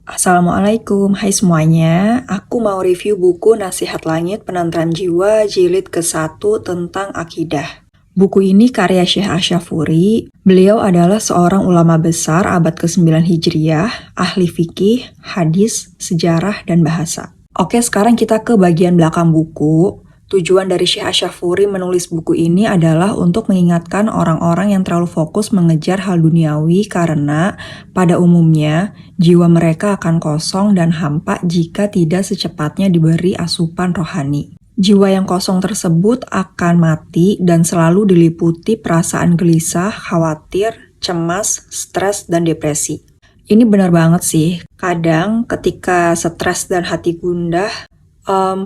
Assalamualaikum, hai semuanya. Aku mau review buku Nasihat Langit Penenteram Jiwa jilid ke-1 tentang akidah. Buku ini karya Syekh Asyafuri. Beliau adalah seorang ulama besar abad ke-9 Hijriah, ahli fikih, hadis, sejarah, dan bahasa. Oke, sekarang kita ke bagian belakang buku. Tujuan dari Syekh Asyafuri menulis buku ini adalah untuk mengingatkan orang-orang yang terlalu fokus mengejar hal duniawi karena pada umumnya jiwa mereka akan kosong dan hampa jika tidak secepatnya diberi asupan rohani. Jiwa yang kosong tersebut akan mati dan selalu diliputi perasaan gelisah, khawatir, cemas, stres, dan depresi. Ini benar banget sih. Kadang ketika stres dan hati gundah,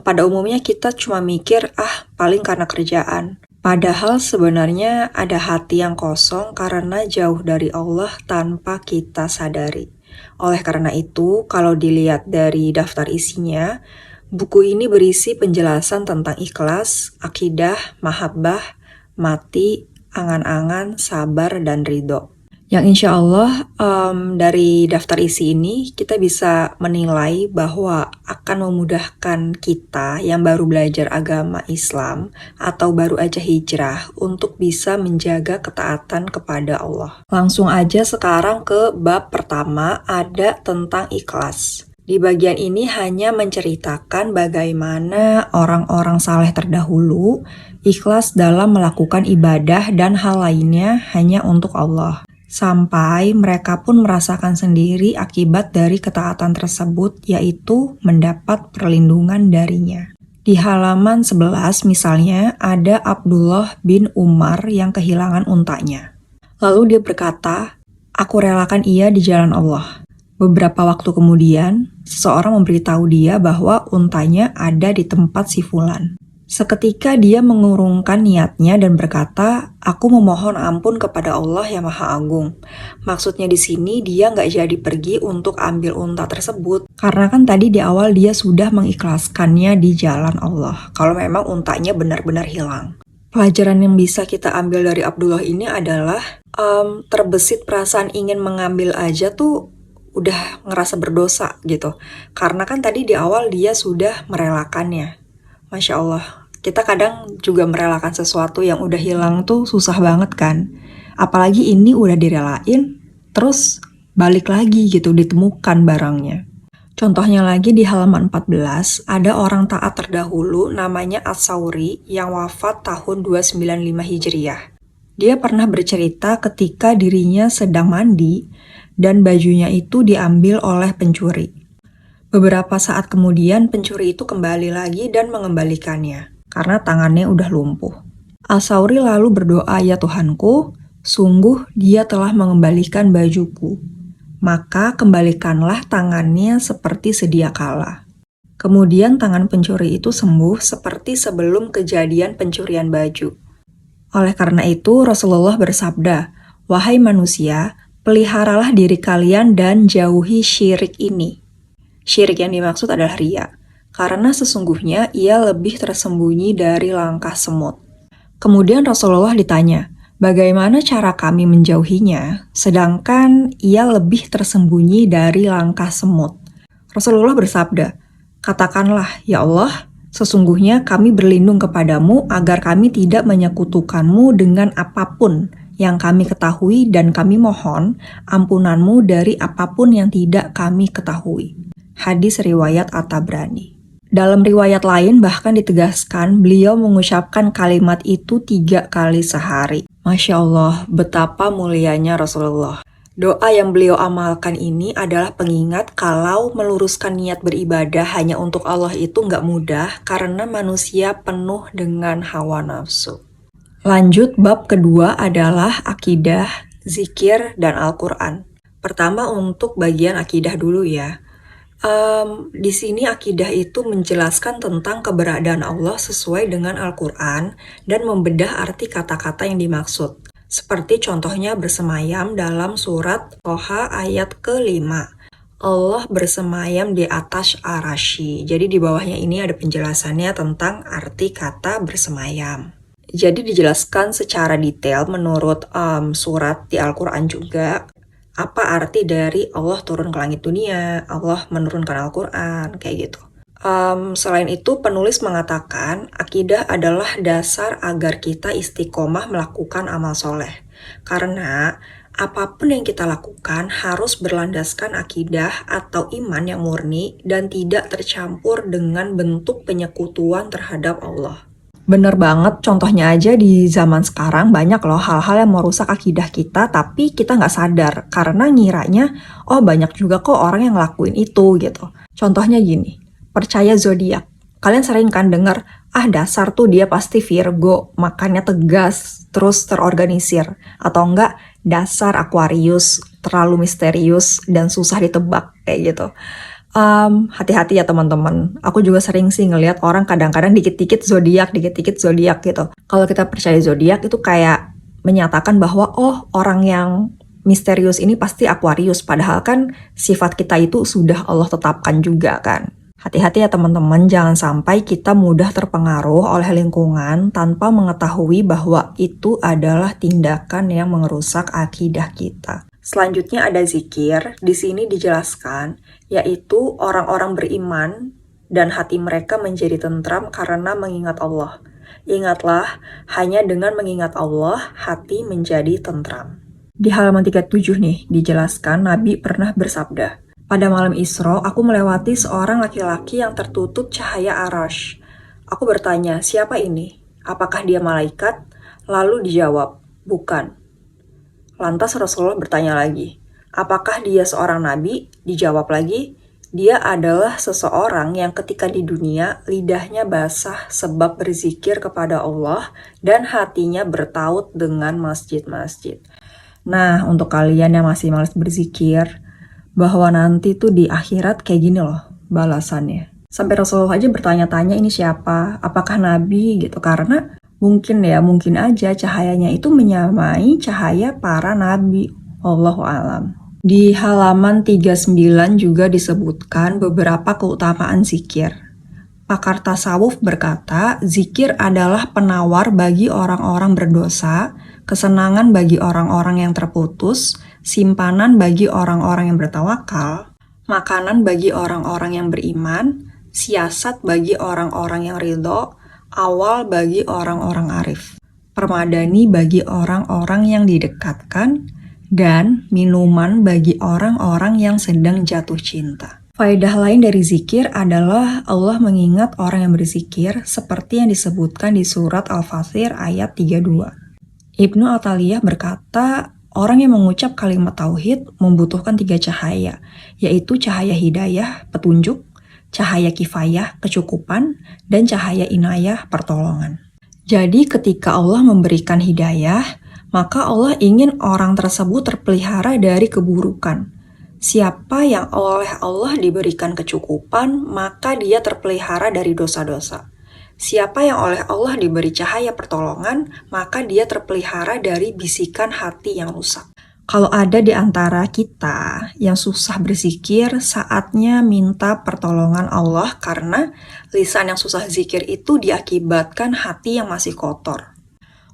pada umumnya kita cuma mikir, paling karena kerjaan. Padahal sebenarnya ada hati yang kosong karena jauh dari Allah tanpa kita sadari. Oleh karena itu, kalau dilihat dari daftar isinya, buku ini berisi penjelasan tentang ikhlas, akidah, mahabbah, mati, angan-angan, sabar, dan ridho. Yang insya Allah dari daftar isi ini kita bisa menilai bahwa akan memudahkan kita yang baru belajar agama Islam atau baru aja hijrah untuk bisa menjaga ketaatan kepada Allah. Langsung aja sekarang ke bab pertama, ada tentang ikhlas. Di bagian ini hanya menceritakan bagaimana orang-orang saleh terdahulu ikhlas dalam melakukan ibadah dan hal lainnya hanya untuk Allah. Sampai mereka pun merasakan sendiri akibat dari ketaatan tersebut, yaitu mendapat perlindungan darinya. Di halaman 11 misalnya, ada Abdullah bin Umar yang kehilangan untanya. Lalu dia berkata, "Aku relakan ia di jalan Allah." Beberapa waktu kemudian, seseorang memberitahu dia bahwa untanya ada di tempat si fulan. Seketika dia mengurungkan niatnya dan berkata, "Aku memohon ampun kepada Allah yang Maha Agung." Maksudnya di sini dia nggak jadi pergi untuk ambil unta tersebut, karena kan tadi di awal dia sudah mengikhlaskannya di jalan Allah, kalau memang untanya benar-benar hilang. Pelajaran yang bisa kita ambil dari Abdullah ini adalah, terbesit perasaan ingin mengambil aja tuh udah ngerasa berdosa gitu. Karena kan tadi di awal dia sudah merelakannya. Masya Allah. Kita kadang juga merelakan sesuatu yang udah hilang tuh susah banget kan. Apalagi ini udah direlain, terus balik lagi gitu, ditemukan barangnya. Contohnya lagi di halaman 14, ada orang taat terdahulu namanya As-Sauri yang wafat tahun 295 Hijriah. Dia pernah bercerita ketika dirinya sedang mandi dan bajunya itu diambil oleh pencuri. Beberapa saat kemudian pencuri itu kembali lagi dan mengembalikannya karena tangannya udah lumpuh. As-Sauri lalu berdoa, "Ya Tuhanku, sungguh dia telah mengembalikan bajuku. Maka kembalikanlah tangannya seperti sedia kala." Kemudian tangan pencuri itu sembuh seperti sebelum kejadian pencurian baju. Oleh karena itu Rasulullah bersabda, "Wahai manusia, peliharalah diri kalian dan jauhi syirik ini." Syirik yang dimaksud adalah riya, karena sesungguhnya ia lebih tersembunyi dari langkah semut. Kemudian Rasulullah ditanya, bagaimana cara kami menjauhinya, sedangkan ia lebih tersembunyi dari langkah semut? Rasulullah bersabda, "Katakanlah, ya Allah, sesungguhnya kami berlindung kepadamu agar kami tidak menyekutukanmu dengan apapun yang kami ketahui dan kami mohon ampunanmu dari apapun yang tidak kami ketahui." Hadis riwayat At-Tabrani. Dalam riwayat lain bahkan ditegaskan beliau mengucapkan kalimat itu 3 kali sehari. Masya Allah, betapa mulianya Rasulullah. Doa yang beliau amalkan ini adalah pengingat kalau meluruskan niat beribadah hanya untuk Allah itu nggak mudah karena manusia penuh dengan hawa nafsu. Lanjut, bab kedua adalah akidah, zikir, dan Al-Quran. Pertama untuk bagian akidah dulu ya. Di sini akidah itu menjelaskan tentang keberadaan Allah sesuai dengan Al-Quran dan membedah arti kata-kata yang dimaksud. Seperti contohnya bersemayam dalam surat Toha ayat ke-5. Allah bersemayam di atas arasy. Jadi di bawahnya ini ada penjelasannya tentang arti kata bersemayam. Jadi dijelaskan secara detail menurut surat di Al-Quran juga. Apa arti dari Allah turun ke langit dunia, Allah menurunkan Al-Quran, kayak gitu. Selain itu, penulis mengatakan akidah adalah dasar agar kita istiqomah melakukan amal soleh. Karena apapun yang kita lakukan harus berlandaskan akidah atau iman yang murni dan tidak tercampur dengan bentuk penyekutuan terhadap Allah. Bener banget, contohnya aja di zaman sekarang banyak loh hal-hal yang merusak akidah kita, tapi kita nggak sadar karena ngiranya, oh banyak juga kok orang yang ngelakuin itu gitu. Contohnya gini, percaya zodiak. Kalian sering kan denger, ah dasar tuh dia pasti Virgo, makannya tegas, terus terorganisir. Atau enggak, dasar Aquarius, terlalu misterius dan susah ditebak, kayak gitu. Hati-hati ya teman-teman. Aku juga sering sih ngelihat orang kadang-kadang dikit-dikit zodiak gitu. Kalau kita percaya zodiak itu kayak menyatakan bahwa oh orang yang misterius ini pasti Aquarius, padahal kan sifat kita itu sudah Allah tetapkan juga kan. Hati-hati ya teman-teman, jangan sampai kita mudah terpengaruh oleh lingkungan tanpa mengetahui bahwa itu adalah tindakan yang merusak akidah kita. Selanjutnya ada zikir. Di sini dijelaskan, yaitu orang-orang beriman dan hati mereka menjadi tentram karena mengingat Allah. Ingatlah, hanya dengan mengingat Allah, hati menjadi tentram. Di halaman 37 nih, dijelaskan Nabi pernah bersabda, pada malam Isra, aku melewati seorang laki-laki yang tertutup cahaya arash. Aku bertanya, siapa ini? Apakah dia malaikat? Lalu dijawab, bukan. Lantas Rasulullah bertanya lagi, apakah dia seorang nabi? Dijawab lagi, dia adalah seseorang yang ketika di dunia lidahnya basah sebab berzikir kepada Allah dan hatinya bertaut dengan masjid-masjid. Nah, untuk kalian yang masih malas berzikir, bahwa nanti tuh di akhirat kayak gini loh balasannya. Sampai Rasulullah aja bertanya-tanya ini siapa, apakah nabi gitu, karena mungkin aja cahayanya itu menyamai cahaya para nabi. Wallahu alam. Di halaman 39 juga disebutkan beberapa keutamaan zikir. Pakar tasawuf berkata, zikir adalah penawar bagi orang-orang berdosa, kesenangan bagi orang-orang yang terputus, simpanan bagi orang-orang yang bertawakal, makanan bagi orang-orang yang beriman, siasat bagi orang-orang yang ridho, awal bagi orang-orang arif, permadani bagi orang-orang yang didekatkan, dan minuman bagi orang-orang yang sedang jatuh cinta. Faedah lain dari zikir adalah Allah mengingat orang yang berzikir seperti yang disebutkan di surat Al-Fathir ayat 32. Ibnu Athaliyah berkata, orang yang mengucap kalimat tauhid membutuhkan 3 cahaya, yaitu cahaya hidayah, petunjuk, cahaya kifayah, kecukupan, dan cahaya inayah, pertolongan. Jadi ketika Allah memberikan hidayah, maka Allah ingin orang tersebut terpelihara dari keburukan. Siapa yang oleh Allah diberikan kecukupan, maka dia terpelihara dari dosa-dosa. Siapa yang oleh Allah diberi cahaya pertolongan, maka dia terpelihara dari bisikan hati yang rusak. Kalau ada di antara kita yang susah berzikir, saatnya minta pertolongan Allah karena lisan yang susah zikir itu diakibatkan hati yang masih kotor.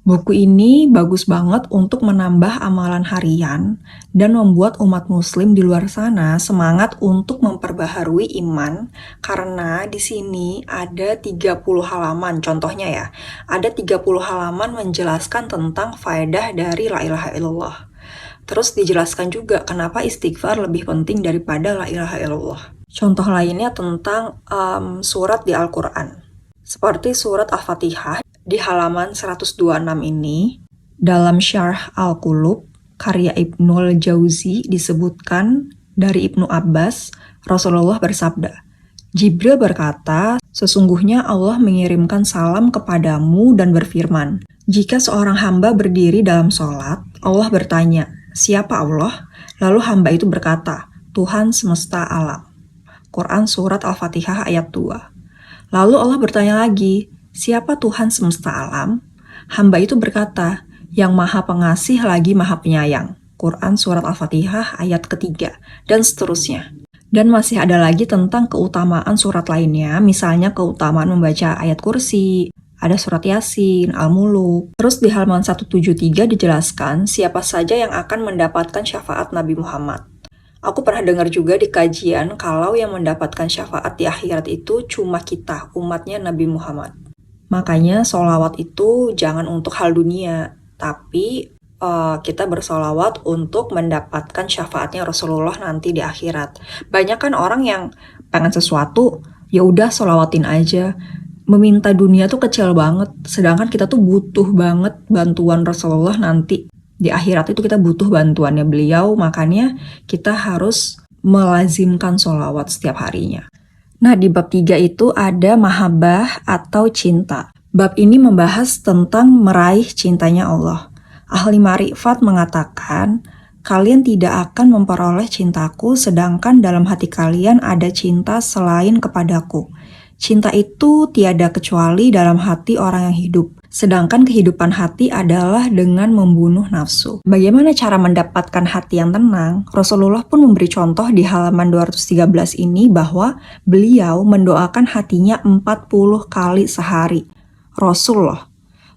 Buku ini bagus banget untuk menambah amalan harian dan membuat umat muslim di luar sana semangat untuk memperbaharui iman karena di sini ada 30 halaman contohnya ya. Ada 30 halaman menjelaskan tentang faedah dari la ilaha illallah. Terus dijelaskan juga kenapa istighfar lebih penting daripada la ilaha illallah. Contoh lainnya tentang surat di Al-Quran. Seperti surat Al-Fatihah di halaman 126 ini, dalam Syarh Al-Qulub, karya Ibnul Jauzi disebutkan dari Ibnu Abbas, Rasulullah bersabda, Jibril berkata, sesungguhnya Allah mengirimkan salam kepadamu dan berfirman, jika seorang hamba berdiri dalam sholat, Allah bertanya, siapa Allah? Lalu hamba itu berkata, Tuhan semesta alam. Quran Surat Al-Fatihah ayat 2. Lalu Allah bertanya lagi, siapa Tuhan semesta alam? Hamba itu berkata, yang maha pengasih lagi maha penyayang. Quran Surat Al-Fatihah ayat ketiga, dan seterusnya. Dan masih ada lagi tentang keutamaan surat lainnya, misalnya keutamaan membaca ayat kursi, Ada surat Yasin, Al-Muluk. Terus di halaman 173 dijelaskan siapa saja yang akan mendapatkan syafaat Nabi Muhammad. Aku pernah dengar juga di kajian kalau yang mendapatkan syafaat di akhirat itu cuma kita, umatnya Nabi Muhammad. Makanya sholawat itu jangan untuk hal dunia, tapi kita bersolawat untuk mendapatkan syafaatnya Rasulullah nanti di akhirat. Banyak kan orang yang pengen sesuatu, ya udah sholawatin aja. Meminta dunia tuh kecil banget, sedangkan kita tuh butuh banget bantuan Rasulullah nanti. Di akhirat itu kita butuh bantuannya beliau, makanya kita harus melazimkan sholawat setiap harinya. Nah, di bab 3 itu ada mahabbah atau cinta. Bab ini membahas tentang meraih cintanya Allah. Ahli ma'rifat mengatakan, kalian tidak akan memperoleh cintaku sedangkan dalam hati kalian ada cinta selain kepadaku. Cinta itu tiada kecuali dalam hati orang yang hidup. Sedangkan kehidupan hati adalah dengan membunuh nafsu. Bagaimana cara mendapatkan hati yang tenang? Rasulullah pun memberi contoh di halaman 213 ini bahwa beliau mendoakan hatinya 40 kali sehari.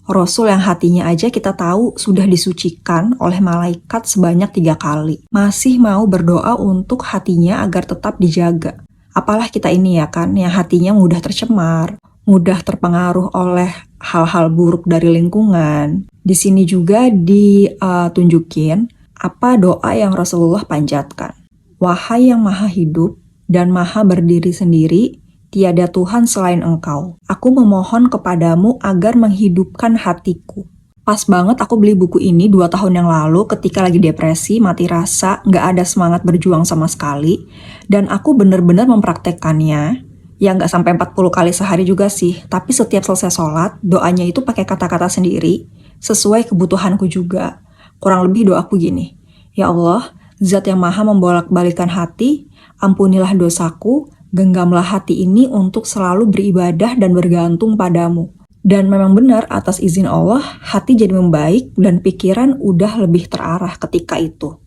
Rasul yang hatinya aja kita tahu sudah disucikan oleh malaikat sebanyak 3 kali. Masih mau berdoa untuk hatinya agar tetap dijaga. Apalah kita ini ya kan, yang hatinya mudah tercemar, mudah terpengaruh oleh hal-hal buruk dari lingkungan. Di sini juga ditunjukin apa doa yang Rasulullah panjatkan. Wahai yang maha hidup dan maha berdiri sendiri, tiada Tuhan selain Engkau. Aku memohon kepadamu agar menghidupkan hatiku. Pas banget aku beli buku ini 2 tahun yang lalu ketika lagi depresi, mati rasa, nggak ada semangat berjuang sama sekali. Dan aku bener-bener mempraktekkannya. Ya nggak sampai 40 kali sehari juga sih. Tapi setiap selesai sholat, doanya itu pakai kata-kata sendiri. Sesuai kebutuhanku juga. Kurang lebih doaku gini. Ya Allah, Zat yang maha membolak-balikan hati, ampunilah dosaku, genggamlah hati ini untuk selalu beribadah dan bergantung padamu. Dan memang benar, atas izin Allah, hati jadi membaik dan pikiran udah lebih terarah ketika itu.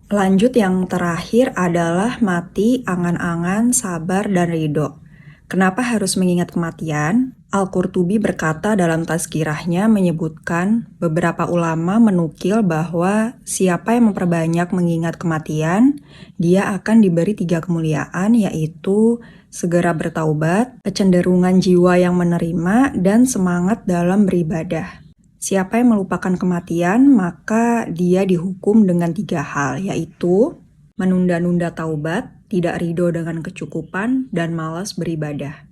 Lanjut yang terakhir adalah mati, angan-angan, sabar, dan ridho. Kenapa harus mengingat kematian? Al-Qurtubi berkata dalam tazkirahnya menyebutkan beberapa ulama menukil bahwa siapa yang memperbanyak mengingat kematian, dia akan diberi 3 kemuliaan, yaitu segera bertaubat, kecenderungan jiwa yang menerima, dan semangat dalam beribadah. Siapa yang melupakan kematian, maka dia dihukum dengan 3 hal, yaitu menunda-nunda taubat, tidak ridho dengan kecukupan, dan malas beribadah.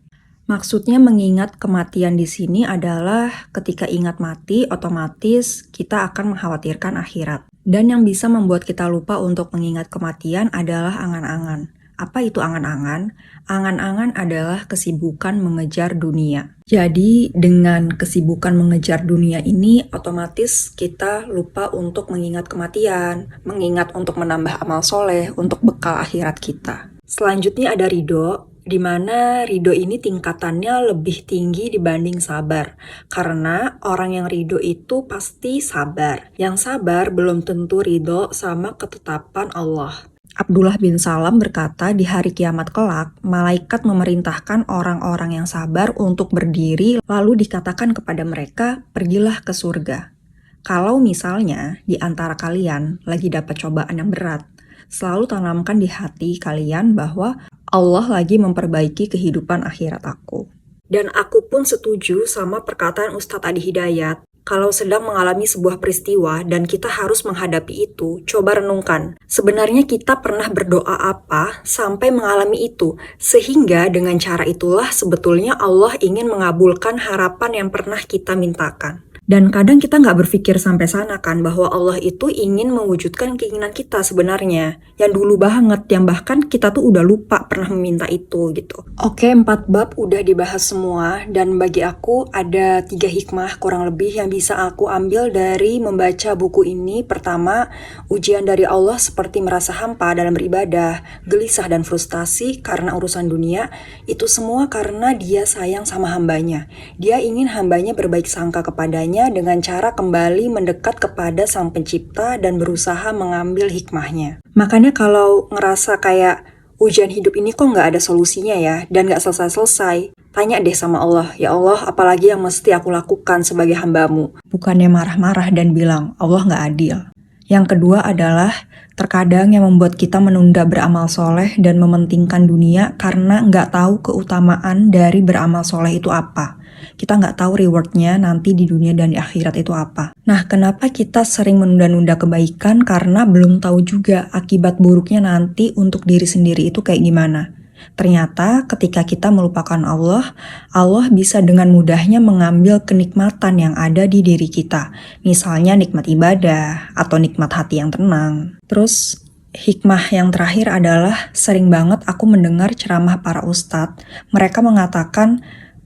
Maksudnya mengingat kematian di sini adalah ketika ingat mati, otomatis kita akan mengkhawatirkan akhirat. Dan yang bisa membuat kita lupa untuk mengingat kematian adalah angan-angan. Apa itu angan-angan? Angan-angan adalah kesibukan mengejar dunia. Jadi dengan kesibukan mengejar dunia ini, otomatis kita lupa untuk mengingat kematian, mengingat untuk menambah amal soleh, untuk bekal akhirat kita. Selanjutnya ada ridho, di mana ridho ini tingkatannya lebih tinggi dibanding sabar. Karena orang yang ridho itu pasti sabar. Yang sabar belum tentu ridho sama ketetapan Allah. Abdullah bin Salam berkata, di hari kiamat kelak, malaikat memerintahkan orang-orang yang sabar untuk berdiri, lalu dikatakan kepada mereka, pergilah ke surga. Kalau misalnya di antara kalian lagi dapat cobaan yang berat, selalu tanamkan di hati kalian bahwa Allah lagi memperbaiki kehidupan akhirat aku. Dan aku pun setuju sama perkataan Ustadz Adi Hidayat. Kalau sedang mengalami sebuah peristiwa dan kita harus menghadapi itu, coba renungkan. Sebenarnya kita pernah berdoa apa sampai mengalami itu? Sehingga dengan cara itulah sebetulnya Allah ingin mengabulkan harapan yang pernah kita mintakan. Dan kadang kita nggak berpikir sampai sana kan, bahwa Allah itu ingin mewujudkan keinginan kita sebenarnya. Yang dulu banget, yang bahkan kita tuh udah lupa pernah meminta itu gitu. Oke, 4 bab udah dibahas semua, dan bagi aku ada 3 hikmah kurang lebih yang bisa aku ambil dari membaca buku ini. Pertama, ujian dari Allah seperti merasa hampa dalam beribadah, gelisah dan frustasi karena urusan dunia, itu semua karena Dia sayang sama hambanya. Dia ingin hambanya berbaik sangka kepadanya dengan cara kembali mendekat kepada Sang Pencipta dan berusaha mengambil hikmahnya. Makanya kalau ngerasa kayak ujian hidup ini kok nggak ada solusinya ya, dan nggak selesai-selesai, Tanya deh sama Allah, ya Allah, apalagi yang mesti aku lakukan sebagai hambamu? Bukannya marah-marah dan bilang, Allah nggak adil. Yang kedua adalah, terkadang yang membuat kita menunda beramal soleh dan mementingkan dunia karena nggak tahu keutamaan dari beramal soleh itu apa. Kita nggak tahu rewardnya nanti di dunia dan di akhirat itu apa. Nah, kenapa kita sering menunda-nunda kebaikan? Karena belum tahu juga akibat buruknya nanti untuk diri sendiri itu kayak gimana. Ternyata ketika kita melupakan Allah, Allah bisa dengan mudahnya mengambil kenikmatan yang ada di diri kita. Misalnya nikmat ibadah atau nikmat hati yang tenang. Terus hikmah yang terakhir adalah sering banget aku mendengar ceramah para ustadz. Mereka mengatakan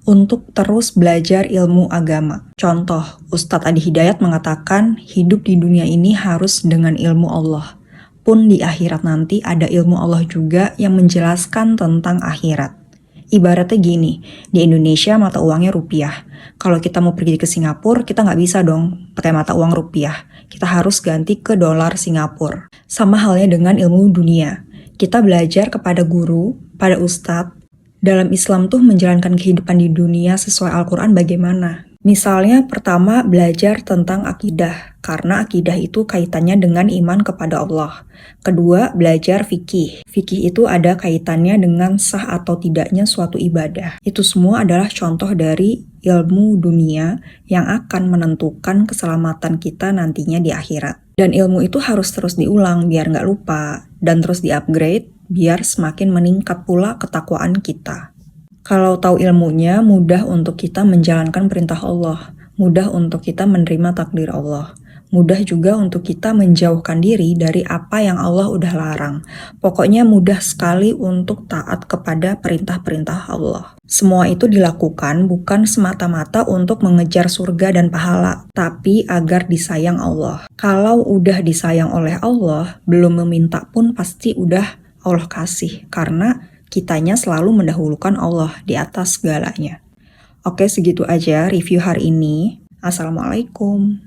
untuk terus belajar ilmu agama. Contoh, Ustadz Adi Hidayat mengatakan hidup di dunia ini harus dengan ilmu Allah. Pun di akhirat nanti ada ilmu Allah juga yang menjelaskan tentang akhirat. Ibaratnya gini, di Indonesia mata uangnya rupiah. Kalau kita mau pergi ke Singapura, kita nggak bisa dong pakai mata uang rupiah. Kita harus ganti ke dolar Singapura. Sama halnya dengan ilmu dunia. Kita belajar kepada guru, pada ustadz. Dalam Islam tuh menjalankan kehidupan di dunia sesuai Al-Quran bagaimana? Misalnya pertama belajar tentang akidah, karena akidah itu kaitannya dengan iman kepada Allah. Kedua, belajar fikih. Fikih itu ada kaitannya dengan sah atau tidaknya suatu ibadah. Itu semua adalah contoh dari ilmu dunia yang akan menentukan keselamatan kita nantinya di akhirat. Dan ilmu itu harus terus diulang biar nggak lupa, dan terus di-upgrade biar semakin meningkat pula ketakwaan kita. Kalau tahu ilmunya, mudah untuk kita menjalankan perintah Allah, mudah untuk kita menerima takdir Allah, mudah juga untuk kita menjauhkan diri dari apa yang Allah udah larang. Pokoknya mudah sekali untuk taat kepada perintah-perintah Allah. Semua itu dilakukan bukan semata-mata untuk mengejar surga dan pahala, tapi agar disayang Allah. Kalau udah disayang oleh Allah, belum meminta pun pasti udah Allah kasih, karena kitanya selalu mendahulukan Allah di atas segalanya. Oke, segitu aja review hari ini. Assalamualaikum.